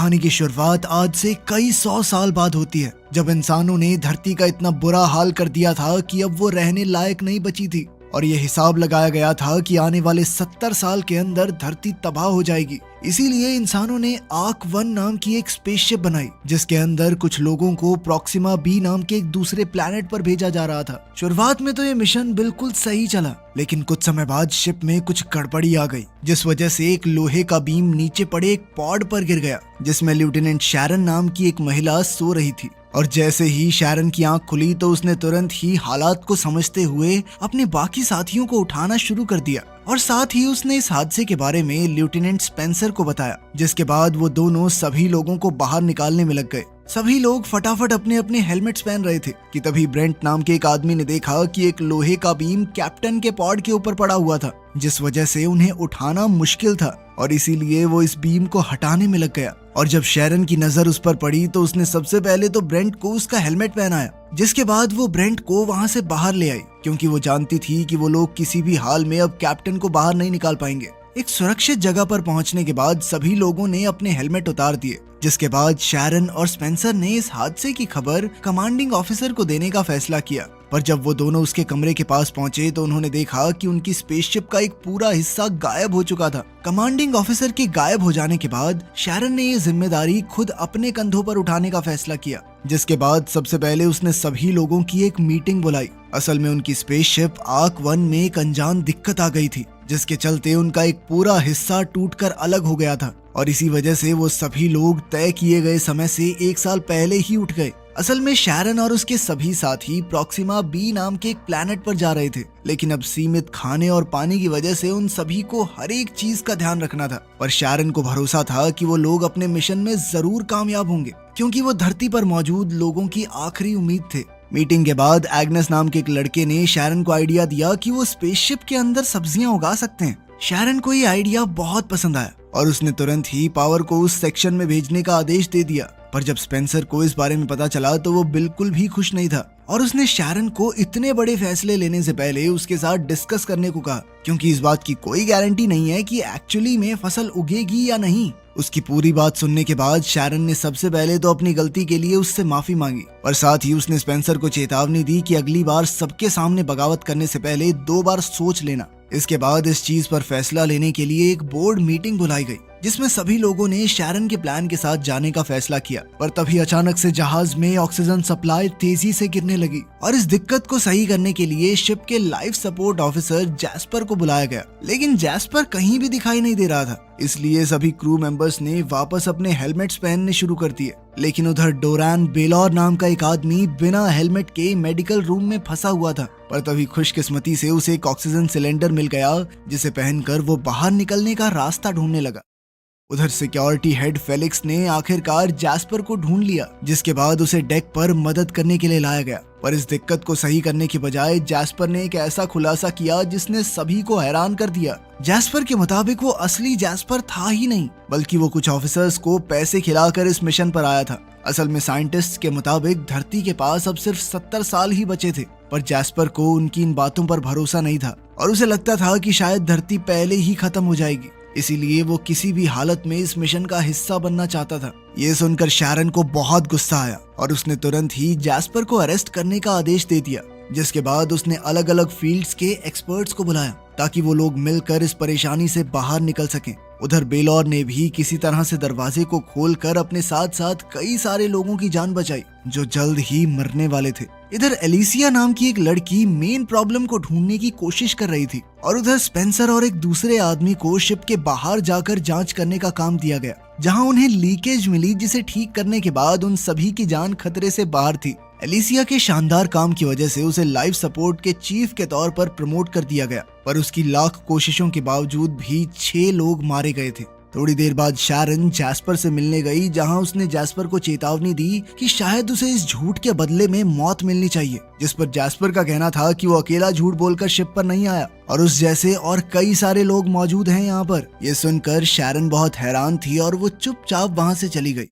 कहानी की शुरुआत आज से कई 100 साल बाद होती है, जब इंसानों ने धरती का इतना बुरा हाल कर दिया था कि अब वो रहने लायक नहीं बची थी और ये हिसाब लगाया गया था कि आने वाले 70 साल के अंदर धरती तबाह हो जाएगी। इसीलिए इंसानों ने आर्क 1 नाम की एक स्पेसशिप बनाई, जिसके अंदर कुछ लोगों को प्रॉक्सिमा बी नाम के एक दूसरे प्लैनेट पर भेजा जा रहा था। शुरुआत में तो ये मिशन बिल्कुल सही चला, लेकिन कुछ समय बाद शिप में कुछ गड़बड़ी आ गई, जिस वजह से एक लोहे का बीम नीचे पड़े एक पॉड पर गिर गया, जिसमें लेफ्टिनेंट शैरन नाम की एक महिला सो रही थी। और जैसे ही शैरन की आंख खुली तो उसने तुरंत ही हालात को समझते हुए अपने बाकी साथियों को उठाना शुरू कर दिया और साथ ही उसने इस हादसे के बारे में लेफ्टिनेंट स्पेंसर को बताया, जिसके बाद वो दोनों सभी लोगों को बाहर निकालने में लग गए। सभी लोग फटाफट अपने अपने हेलमेट्स पहन रहे थे कि तभी ब्रेंट नाम के एक आदमी ने देखा कि एक लोहे का बीम कैप्टन के पॉड के ऊपर पड़ा हुआ था, जिस वजह से उन्हें उठाना मुश्किल था और इसीलिए वो इस बीम को हटाने में लग गया। और जब शैरन की नजर उस पर पड़ी तो उसने सबसे पहले तो ब्रेंट को उसका हेलमेट पहनाया, जिसके बाद वो ब्रेंट को वहां से बाहर ले आई, क्योंकि वो जानती थी कि वो लोग किसी भी हाल में अब कैप्टन को बाहर नहीं निकाल पाएंगे। एक सुरक्षित जगह पर पहुंचने के बाद सभी लोगों ने अपने हेलमेट उतार दिए, जिसके बाद शैरन और स्पेंसर ने इस हादसे की खबर कमांडिंग ऑफिसर को देने का फैसला किया। पर जब वो दोनों उसके कमरे के पास पहुंचे तो उन्होंने देखा कि उनकी स्पेसशिप का एक पूरा हिस्सा गायब हो चुका था। कमांडिंग ऑफिसर के गायब हो जाने के बाद शैरन ने ये जिम्मेदारी खुद अपने कंधों पर उठाने का फैसला किया, जिसके बाद सबसे पहले उसने सभी लोगों की एक मीटिंग बुलाई। असल में उनकी स्पेसशिप आर्क 1 में एक अनजान दिक्कत आ गई थी, जिसके चलते उनका एक पूरा हिस्सा टूटकर अलग हो गया था और इसी वजह से वो सभी लोग तय किए गए समय से 1 साल पहले ही उठ गए। असल में शैरन और उसके सभी साथी प्रॉक्सिमा बी नाम के एक प्लैनेट पर जा रहे थे, लेकिन अब सीमित खाने और पानी की वजह से उन सभी को हर एक चीज का ध्यान रखना था। पर शैरन को भरोसा था कि वो लोग अपने मिशन में जरूर कामयाब होंगे, क्योंकि वो धरती पर मौजूद लोगों की आखिरी उम्मीद थे। मीटिंग के बाद एग्नेस नाम के एक लड़के ने शैरन को आइडिया दिया कि वो स्पेसशिप के अंदर सब्जियां उगा सकते हैं। शैरन को ये आइडिया बहुत पसंद आया और उसने तुरंत ही पावर को उस सेक्शन में भेजने का आदेश दे दिया। पर जब स्पेंसर को इस बारे में पता चला तो वो बिल्कुल भी खुश नहीं था और उसने शैरन को इतने बड़े फैसले लेने से पहले उसके साथ डिस्कस करने को कहा, क्योंकि इस बात की कोई गारंटी नहीं है कि एक्चुअली में फसल उगेगी या नहीं। उसकी पूरी बात सुनने के बाद शैरन ने सबसे पहले तो अपनी गलती के लिए उससे माफी मांगी और साथ ही उसने स्पेंसर को चेतावनी दी कि अगली बार सबके सामने बगावत करने से पहले 2 बार सोच लेना। इसके बाद इस चीज पर फैसला लेने के लिए एक बोर्ड मीटिंग बुलाई गई, जिसमें सभी लोगों ने शैरन के प्लान के साथ जाने का फैसला किया। पर तभी अचानक से जहाज में ऑक्सीजन सप्लाई तेजी से गिरने लगी और इस दिक्कत को सही करने के लिए शिप के लाइफ सपोर्ट ऑफिसर जैस्पर को बुलाया गया, लेकिन जैस्पर कहीं भी दिखाई नहीं दे रहा था। इसलिए सभी क्रू मेंबर्स ने वापस अपने हेलमेट्स पहनने शुरू कर दिए, लेकिन उधर डोरान बेलौर नाम का एक आदमी बिना हेलमेट के मेडिकल रूम में फंसा हुआ था। पर तभी खुशकिस्मती से उसे एक ऑक्सीजन सिलेंडर मिल गया, जिसे पहनकर वो बाहर निकलने का रास्ता ढूंढने लगा। उधर सिक्योरिटी हेड फेलिक्स ने आखिरकार जैस्पर को ढूंढ लिया, जिसके बाद उसे डेक पर मदद करने के लिए लाया गया। पर इस दिक्कत को सही करने के बजाय जैस्पर ने एक ऐसा खुलासा किया जिसने सभी को हैरान कर दिया। जैस्पर के मुताबिक वो असली जैस्पर था ही नहीं, बल्कि वो कुछ ऑफिसर्स को पैसे खिलाकर इस मिशन पर आया था। असल में साइंटिस्ट के मुताबिक धरती के पास अब सिर्फ 70 साल ही बचे थे, पर जैस्पर को उनकी इन बातों पर भरोसा नहीं था और उसे लगता था कि शायद धरती पहले ही खत्म हो जाएगी। इसीलिए वो किसी भी हालत में इस मिशन का हिस्सा बनना चाहता था। ये सुनकर शैरन को बहुत गुस्सा आया और उसने तुरंत ही जैस्पर को अरेस्ट करने का आदेश दे दिया, जिसके बाद उसने अलग अलग फील्ड्स के एक्सपर्ट्स को बुलाया ताकि वो लोग मिलकर इस परेशानी से बाहर निकल सकें। उधर बेलौर ने भी किसी तरह से दरवाजे को खोलकर अपने साथ साथ कई सारे लोगों की जान बचाई जो जल्द ही मरने वाले थे। इधर एलिसिया नाम की एक लड़की मेन प्रॉब्लम को ढूंढने की कोशिश कर रही थी और उधर स्पेंसर और एक दूसरे आदमी को शिप के बाहर जाकर जांच करने का काम दिया गया, जहां उन्हें लीकेज मिली, जिसे ठीक करने के बाद उन सभी की जान खतरे से बाहर थी। एलिसिया के शानदार काम की वजह से उसे लाइफ सपोर्ट के चीफ के तौर पर प्रमोट कर दिया गया, पर उसकी लाख कोशिशों के बावजूद भी 6 लोग मारे गए थे। थोड़ी देर बाद शैरन जैस्पर से मिलने गई, जहां उसने जैस्पर को चेतावनी दी कि शायद उसे इस झूठ के बदले में मौत मिलनी चाहिए, जिस पर जैस्पर का कहना था कि वो अकेला झूठ बोलकर शिप पर नहीं आया और उस जैसे और कई सारे लोग मौजूद हैं यहाँ पर। ये सुनकर शैरन बहुत हैरान थी और वो चुपचाप वहां से चली गई।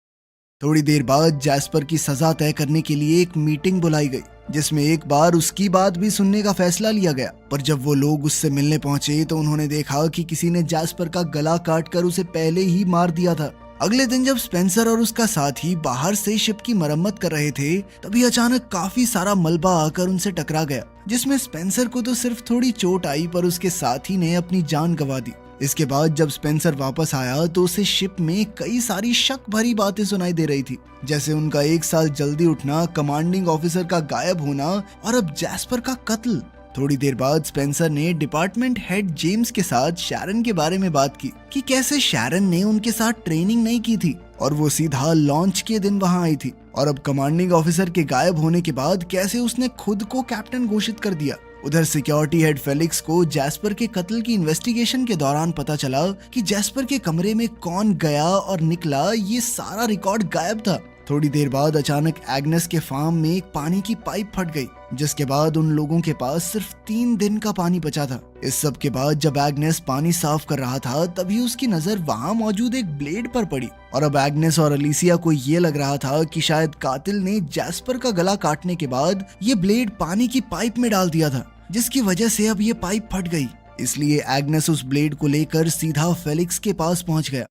थोड़ी देर बाद जैस्पर की सजा तय करने के लिए एक मीटिंग बुलाई गई, जिसमें एक बार उसकी बात भी सुनने का फैसला लिया गया। पर जब वो लोग उससे मिलने पहुंचे तो उन्होंने देखा कि किसी ने जैस्पर का गला काटकर उसे पहले ही मार दिया था। अगले दिन जब स्पेंसर और उसका साथी बाहर से शिप की मरम्मत कर रहे थे, तभी अचानक काफी सारा मलबा आकर उनसे टकरा गया, जिसमें स्पेंसर को तो सिर्फ थोड़ी चोट आई पर उसके साथी ने अपनी जान गंवा दी। इसके बाद जब स्पेंसर वापस आया तो उसे शिप में कई सारी शक भरी बातें सुनाई दे रही थी, जैसे उनका 1 साल जल्दी उठना, कमांडिंग ऑफिसर का गायब होना और अब जैस्पर का कत्ल। थोड़ी देर बाद स्पेंसर ने डिपार्टमेंट हेड जेम्स के साथ शैरन के बारे में बात की कि कैसे शैरन ने उनके साथ ट्रेनिंग नहीं की थी और वो सीधा लॉन्च के दिन वहां आई थी, और अब कमांडिंग ऑफिसर के गायब होने के बाद कैसे उसने खुद को कैप्टन घोषित कर दिया। उधर सिक्योरिटी हेड फेलिक्स को जैस्पर के कत्ल की इन्वेस्टिगेशन के दौरान पता चला कि जैस्पर के कमरे में कौन गया और निकला, ये सारा रिकॉर्ड गायब था। थोड़ी देर बाद अचानक एग्नेस के फार्म में एक पानी की पाइप फट गई, जिसके बाद उन लोगों के पास सिर्फ 3 दिन का पानी बचा था। इस सब के बाद जब एग्नेस पानी साफ कर रहा था, तभी उसकी नजर वहां मौजूद एक ब्लेड पर पड़ी, और अब एग्नेस और अलीसिया को ये लग रहा था कि शायद कातिल ने जैस्पर का गला काटने के बाद ये ब्लेड पानी की पाइप में डाल दिया था, जिसकी वजह से अब ये पाइप फट गई। इसलिए एग्नेस उस ब्लेड को लेकर सीधा फेलिक्स के पास पहुंच गया।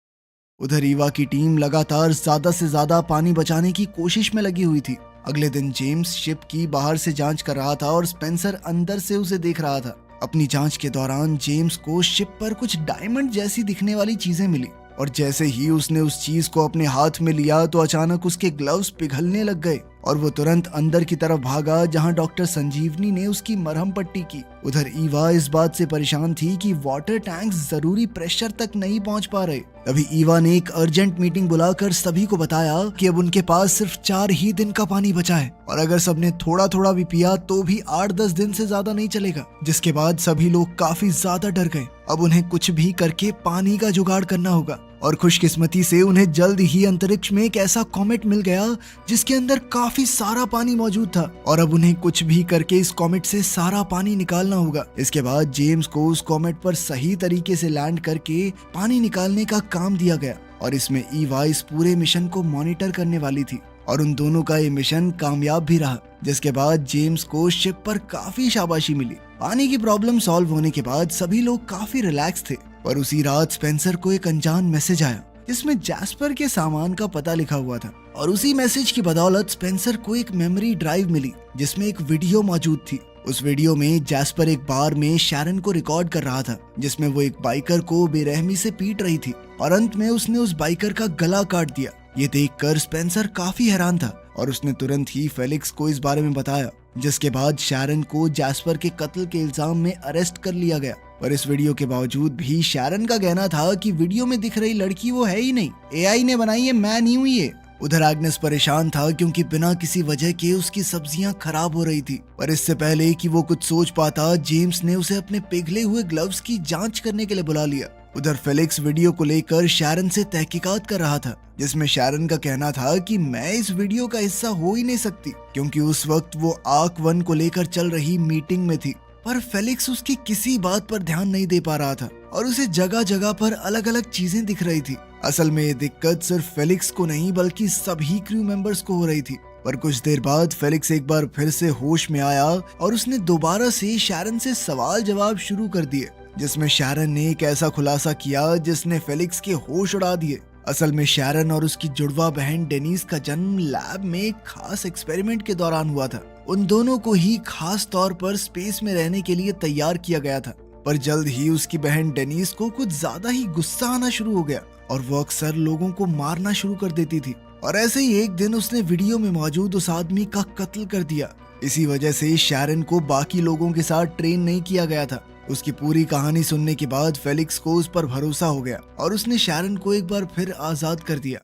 उधर ईवा की टीम लगातार ज्यादा से ज्यादा पानी बचाने की कोशिश में लगी हुई थी। अगले दिन जेम्स शिप की बाहर से जांच कर रहा था और स्पेंसर अंदर से उसे देख रहा था। अपनी जांच के दौरान जेम्स को शिप पर कुछ डायमंड जैसी दिखने वाली चीजें मिली, और जैसे ही उसने उस चीज को अपने हाथ में लिया तो अचानक उसके ग्लव्स पिघलने लग गए और वो तुरंत अंदर की तरफ भागा, जहां डॉक्टर संजीवनी ने उसकी मरहम पट्टी की। उधर ईवा इस बात से परेशान थी कि वाटर टैंक्स जरूरी प्रेशर तक नहीं पहुंच पा रहे। तभी ईवा ने एक अर्जेंट मीटिंग बुलाकर सभी को बताया कि अब उनके पास सिर्फ 4 ही दिन का पानी बचा है, और अगर सबने थोड़ा थोड़ा भी पिया तो भी 8-10 दिन से ज्यादा नहीं चलेगा। जिसके बाद सभी लोग काफी ज्यादा डर गए। अब उन्हें कुछ भी करके पानी का जुगाड़ करना होगा, और खुशकिस्मती से उन्हें जल्द ही अंतरिक्ष में एक ऐसा कॉमेट मिल गया जिसके अंदर काफी सारा पानी मौजूद था, और अब उन्हें कुछ भी करके इस कॉमेट से सारा पानी निकालना होगा। इसके बाद जेम्स को उस कॉमेट पर सही तरीके से लैंड करके पानी निकालने का काम दिया गया, और इसमें ईवा इस पूरे मिशन को मॉनिटर करने वाली थी, और उन दोनों का ये मिशन कामयाब भी रहा। जिसके बाद जेम्स को शिप पर काफी शाबाशी मिली। पानी की प्रॉब्लम सॉल्व होने के बाद सभी लोग काफी रिलैक्स थे, पर उसी रात स्पेंसर को एक अनजान मैसेज आया जिसमें जैस्पर के सामान का पता लिखा हुआ था, और उसी मैसेज की बदौलत स्पेंसर को एक मेमोरी ड्राइव मिली जिसमें एक वीडियो मौजूद थी। उस वीडियो में जैस्पर एक बार में शैरन को रिकॉर्ड कर रहा था, जिसमें वो एक बाइकर को बेरहमी से पीट रही थी, और अंत में उसने उस बाइकर का गला काट दिया। ये देखकर स्पेंसर काफी हैरान था, और उसने तुरंत ही फेलिक्स को इस बारे में बताया, जिसके बाद शैरन को जैस्पर के कत्ल के इल्जाम में अरेस्ट कर लिया गया। पर इस वीडियो के बावजूद भी शैरन का कहना था कि वीडियो में दिख रही लड़की वो है ही नहीं, एआई ने बनाई है, मैं नहीं हुई है। उधर एग्नेस परेशान था क्योंकि बिना किसी वजह के उसकी सब्जियां खराब हो रही थी, पर इससे पहले कि वो कुछ सोच पाता, जेम्स ने उसे अपने पिघले हुए ग्लव्स की जांच करने के लिए बुला लिया। उधर फेलिक्स वीडियो को लेकर शैरन से तहकीकात कर रहा था, जिसमें शैरन का कहना था कि मैं इस वीडियो का हिस्सा हो ही नहीं सकती, क्योंकि उस वक्त वो आर्क 1 को लेकर चल रही मीटिंग में थी। पर फेलिक्स उसकी किसी बात पर ध्यान नहीं दे पा रहा था, और उसे जगह जगह पर अलग अलग चीजें दिख रही थी। असल में ये दिक्कत सिर्फ फेलिक्स को नहीं बल्कि सभी क्रू मेंबर्स को हो रही थी। पर कुछ देर बाद फेलिक्स एक बार फिर से होश में आया, और उसने दोबारा से शैरन से सवाल जवाब शुरू कर दिए, जिसमें शैरन ने एक ऐसा खुलासा किया जिसने फेलिक्स के होश उड़ा दिए। असल में शैरन और उसकी जुड़वा बहन डेनीस का जन्म लैब में एक खास एक्सपेरिमेंट के दौरान हुआ था। उन दोनों को ही खास तौर पर स्पेस में रहने के लिए तैयार किया गया था, पर जल्द ही उसकी बहन डेनीस को कुछ ज्यादा ही गुस्सा आना शुरू हो गया, और वो अक्सर लोगों को मारना शुरू कर देती थी। और ऐसे ही एक दिन उसने वीडियो में मौजूद उस आदमी का कत्ल कर दिया। इसी वजह से शैरन को बाकी लोगों के साथ ट्रेन नहीं किया गया था। उसकी पूरी कहानी सुनने के बाद फेलिक्स को उस पर भरोसा हो गया, और उसने शैरन को एक बार फिर आजाद कर दिया।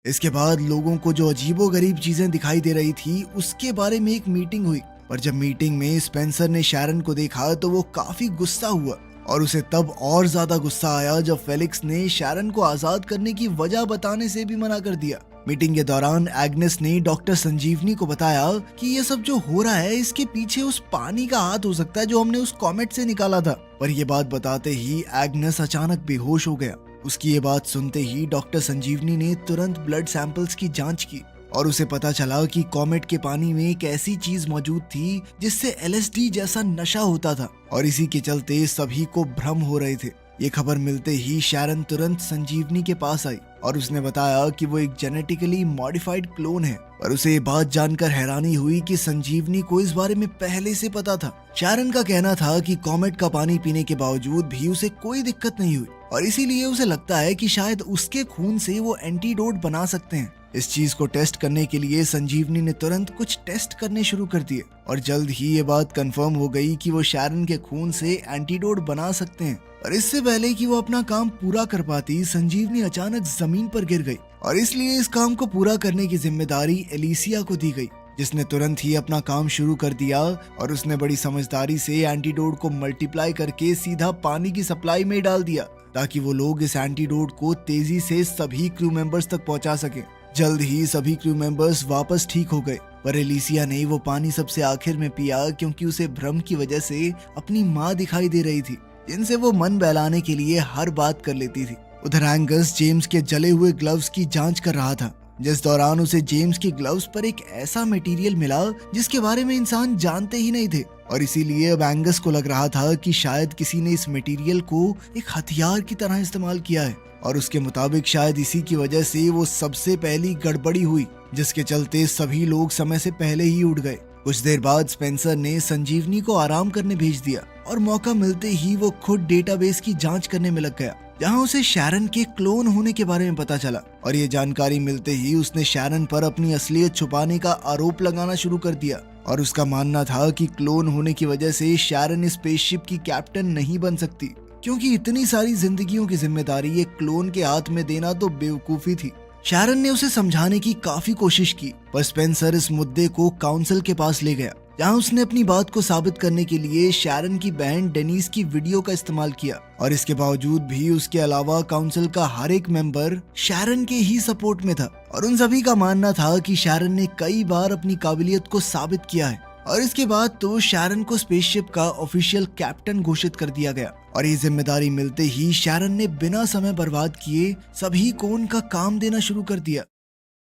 इसके बाद लोगों को जो अजीबोगरीब चीजें दिखाई दे रही थी उसके बारे में एक मीटिंग हुई, पर जब मीटिंग में स्पेंसर ने शैरन को देखा तो वो काफी गुस्सा हुआ, और उसे तब और ज्यादा गुस्सा आया जब फेलिक्स ने शैरन को आजाद करने की वजह बताने से भी मना कर दिया। मीटिंग के दौरान एग्नेस ने डॉक्टर संजीवनी को बताया कि ये सब जो हो रहा है इसके पीछे उस पानी का हाथ हो सकता है जो हमने उस कॉमेट से निकाला था। पर ये बात बताते ही एग्नेस अचानक बेहोश हो गया। उसकी ये बात सुनते ही डॉक्टर संजीवनी ने तुरंत ब्लड सैंपल्स की जांच की, और उसे पता चला कि कॉमेट के पानी में एक ऐसी चीज मौजूद थी जिससे LSD जैसा नशा होता था, और इसी के चलते सभी को भ्रम हो रहे थे। ये खबर मिलते ही शैरन तुरंत संजीवनी के पास आई, और उसने बताया कि वो एक जेनेटिकली मॉडिफाइड क्लोन है। और उसे ये बात जानकर हैरानी हुई कि संजीवनी को इस बारे में पहले से पता था। शैरन का कहना था कि कॉमेट का पानी पीने के बावजूद भी उसे कोई दिक्कत नहीं हुई और इसीलिए उसे लगता है कि शायद उसके खून से वो एंटीडोट बना सकते हैं। इस चीज को टेस्ट करने के लिए संजीवनी ने तुरंत कुछ टेस्ट करने शुरू कर दिए और जल्द ही ये बात कंफर्म हो गई कि वो शैरन के खून से एंटीडोट बना सकते हैं। और इससे पहले कि वो अपना काम पूरा कर पाती, संजीवनी अचानक जमीन पर गिर गई और इसलिए इस काम को पूरा करने की जिम्मेदारी एलिसिया को दी गई, जिसने तुरंत ही अपना काम शुरू कर दिया और उसने बड़ी समझदारी से एंटीडोट को मल्टीप्लाई करके सीधा पानी की सप्लाई में डाल दिया ताकि वो लोग इस एंटीडोट को तेजी से सभी क्रू मेंबर्स तक पहुंचा सकें। जल्द ही सभी क्रू मेंबर्स वापस ठीक हो गए, पर एलिसिया ने वो पानी सबसे आखिर में पिया क्योंकि उसे भ्रम की वजह से अपनी माँ दिखाई दे रही थी, जिनसे वो मन बहलाने के लिए हर बात कर लेती थी। उधर एंगस जेम्स के जले हुए ग्लव्स की जांच कर रहा था, जिस दौरान उसे जेम्स के ग्लव्स पर एक ऐसा मटेरियल मिला जिसके बारे में इंसान जानते ही नहीं थे और इसीलिए अब एंगस को लग रहा था कि शायद किसी ने इस मटेरियल को एक हथियार की तरह इस्तेमाल किया है और उसके मुताबिक शायद इसी की वजह से वो सबसे पहली गड़बड़ी हुई, जिसके चलते सभी लोग समय से पहले ही उठ गए। कुछ देर बाद स्पेंसर ने संजीवनी को आराम करने भेज दिया और मौका मिलते ही वो खुद डेटाबेस की जांच करने में लग गया, जहां उसे शैरन के क्लोन होने के बारे में पता चला और ये जानकारी मिलते ही उसने शैरन पर अपनी असलियत छुपाने का आरोप लगाना शुरू कर दिया और उसका मानना था कि क्लोन होने की वजह से शैरन स्पेसशिप की कैप्टन नहीं बन सकती, क्योंकि इतनी सारी जिंदगियों की जिम्मेदारी एक क्लोन के हाथ में देना तो बेवकूफी थी। शैरन ने उसे समझाने की काफी कोशिश की, पर स्पेंसर इस मुद्दे को काउंसिल के पास ले गया, जहां उसने अपनी बात को साबित करने के लिए शैरन की बहन डेनिस की वीडियो का इस्तेमाल किया और इसके बावजूद भी उसके अलावा काउंसिल का हर एक मेंबर शैरन के ही सपोर्ट में था और उन सभी का मानना था कि शैरन ने कई बार अपनी काबिलियत को साबित किया है। और इसके बाद तो शैरन को स्पेसशिप का ऑफिशियल कैप्टन घोषित कर दिया गया और ये जिम्मेदारी मिलते ही शैरन ने बिना समय बर्बाद किए सभी को उनका काम देना शुरू कर दिया।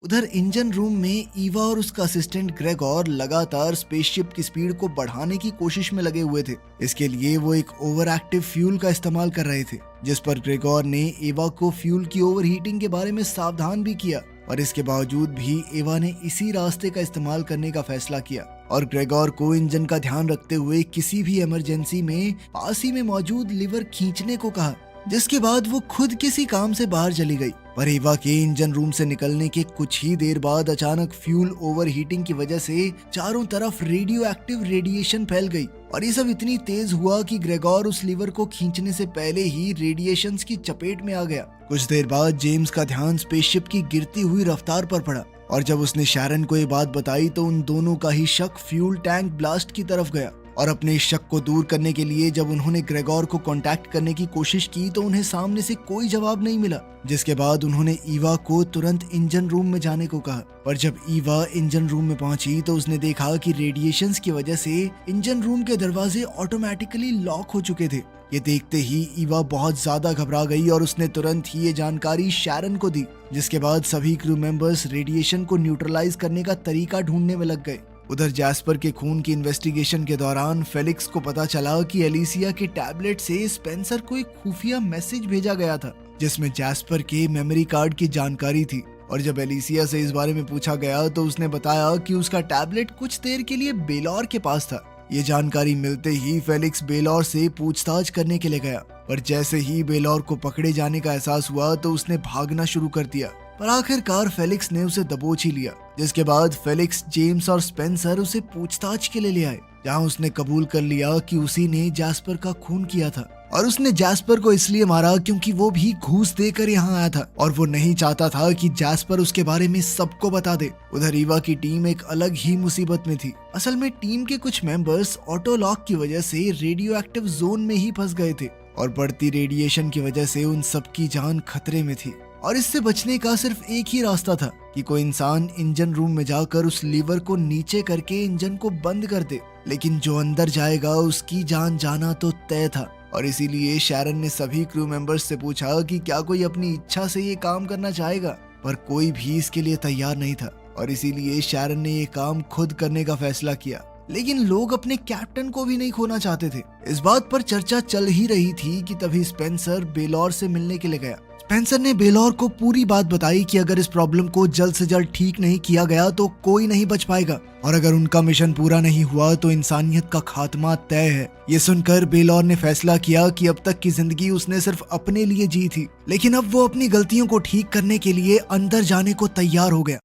उधर इंजन रूम में ईवा और उसका असिस्टेंट ग्रेगोर लगातार स्पेसशिप की स्पीड को बढ़ाने की कोशिश में लगे हुए थे। इसके लिए वो एक ओवर एक्टिव फ्यूल का इस्तेमाल कर रहे थे, जिस पर ग्रेगोर ने एवा को फ्यूल की ओवर हीटिंग के बारे में सावधान भी किया और इसके बावजूद भी एवा ने इसी रास्ते का इस्तेमाल करने का फैसला किया और ग्रेगोर को इंजन का ध्यान रखते हुए किसी भी इमरजेंसी में पास ही में मौजूद लीवर खींचने को कहा, जिसके बाद वो खुद किसी काम से बाहर चली गई। पर एवा के इंजन रूम से निकलने के कुछ ही देर बाद अचानक फ्यूल ओवर हीटिंग की वजह से चारों तरफ रेडियो एक्टिव रेडिएशन फैल गई और ये सब इतनी तेज हुआ कि ग्रेगोर उस लीवर को खींचने से पहले ही रेडिएशंस की चपेट में आ गया। कुछ देर बाद जेम्स का ध्यान स्पेसशिप की गिरती हुई रफ्तार पर पड़ा और जब उसने शैरन को ये बात बताई तो उन दोनों का ही शक फ्यूल टैंक ब्लास्ट की तरफ गया और अपने शक को दूर करने के लिए जब उन्होंने ग्रेगोर को कांटेक्ट करने की कोशिश की तो उन्हें सामने से कोई जवाब नहीं मिला, जिसके बाद उन्होंने ईवा को तुरंत इंजन रूम में जाने को कहा। पर जब ईवा इंजन रूम में पहुंची तो उसने देखा कि रेडिएशंस की वजह से इंजन रूम के दरवाजे ऑटोमेटिकली लॉक हो चुके थे। ये देखते ही ईवा बहुत ज्यादा घबरा गई और उसने तुरंत ही ये जानकारी शैरन को दी, जिसके बाद सभी क्रू मेंबर्स रेडिएशन को न्यूट्रलाइज करने का तरीका ढूंढने में लग गए। उधर जैस्पर के खून की इन्वेस्टिगेशन के दौरान फेलिक्स को पता चला कि एलिसिया के टैबलेट से स्पेंसर को एक खुफिया मैसेज भेजा गया था, जिसमें जैस्पर के मेमोरी कार्ड की जानकारी थी और जब एलिसिया से इस बारे में पूछा गया तो उसने बताया कि उसका टैबलेट कुछ देर के लिए बेलौर के पास था। ये जानकारी मिलते ही फेलिक्स बेलौर से पूछताछ करने के लिए गया, पर जैसे ही बेलौर को पकड़े जाने का एहसास हुआ तो उसने भागना शुरू कर दिया, पर आखिरकार फेलिक्स ने उसे दबोच ही लिया, जिसके बाद फेलिक्स, जेम्स और स्पेंसर उसे पूछताछ के लिए ले आए, जहां उसने कबूल कर लिया कि उसी ने जैस्पर का खून किया था और उसने जैस्पर को इसलिए मारा क्योंकि वो भी घूस देकर यहाँ आया था और वो नहीं चाहता था कि जैस्पर उसके बारे में सबको बता दे। उधर ईवा की टीम एक अलग ही मुसीबत में थी। असल में टीम के कुछ मेंबर्स ऑटो लॉक की वजह से रेडियो एक्टिव जोन में ही फंस गए थे और बढ़ती रेडिएशन की वजह से उन सबकी जान खतरे में थी और इससे बचने का सिर्फ एक ही रास्ता था कि कोई इंसान इंजन रूम में जाकर उस लीवर को नीचे करके इंजन को बंद कर दे, लेकिन जो अंदर जाएगा उसकी जान जाना तो तय था। और इसीलिए शैरन ने सभी क्रू मेंबर्स से पूछा कि क्या कोई अपनी इच्छा से ये काम करना चाहेगा, पर कोई भी इसके लिए तैयार नहीं था और इसीलिए शैरन ने ये काम खुद करने का फैसला किया। लेकिन लोग अपने कैप्टन को भी नहीं खोना चाहते थे। इस बात पर चर्चा चल ही रही थी कि तभी स्पेंसर बेलौर से मिलने के लिए गया। स्पेंसर ने बेलौर को पूरी बात बताई कि अगर इस प्रॉब्लम को जल्द से जल्द ठीक नहीं किया गया तो कोई नहीं बच पाएगा और अगर उनका मिशन पूरा नहीं हुआ तो इंसानियत का खात्मा तय है। ये सुनकर बेलौर ने फैसला किया कि अब तक की जिंदगी उसने सिर्फ अपने लिए जी थी, लेकिन अब वो अपनी गलतियों को ठीक करने के लिए अंदर जाने को तैयार हो गया।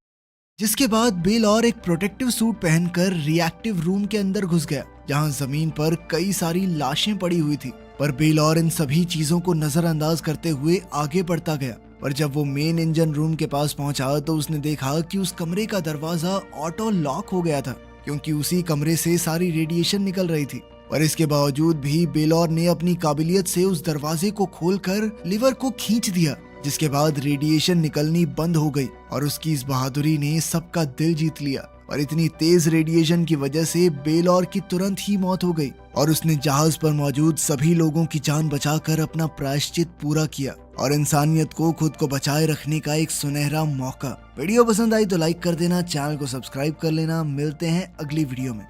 जिसके बाद बेलौर एक प्रोटेक्टिव सूट पहनकर रिएक्टिव रूम के अंदर घुस गया, जहां जमीन पर कई सारी लाशें पड़ी हुई थी। पर बेलौर इन सभी चीजों को नजरअंदाज करते हुए आगे बढ़ता गया। पर जब वो मेन इंजन रूम के पास पहुंचा तो उसने देखा कि उस कमरे का दरवाजा ऑटो लॉक हो गया था, क्योंकि उसी कमरे से सारी रेडिएशन निकल रही थी। पर इसके बावजूद भी बेलौर ने अपनी काबिलियत से उस दरवाजे को खोलकर लीवर को खींच दिया, जिसके बाद रेडिएशन निकलनी बंद हो गई और उसकी इस बहादुरी ने सबका दिल जीत लिया। और इतनी तेज रेडिएशन की वजह से बेलौर की तुरंत ही मौत हो गई और उसने जहाज पर मौजूद सभी लोगों की जान बचाकर अपना प्रायश्चित पूरा किया और इंसानियत को खुद को बचाए रखने का एक सुनहरा मौका। वीडियो पसंद आई तो लाइक कर देना, चैनल को सब्सक्राइब कर लेना। मिलते हैं अगली वीडियो में।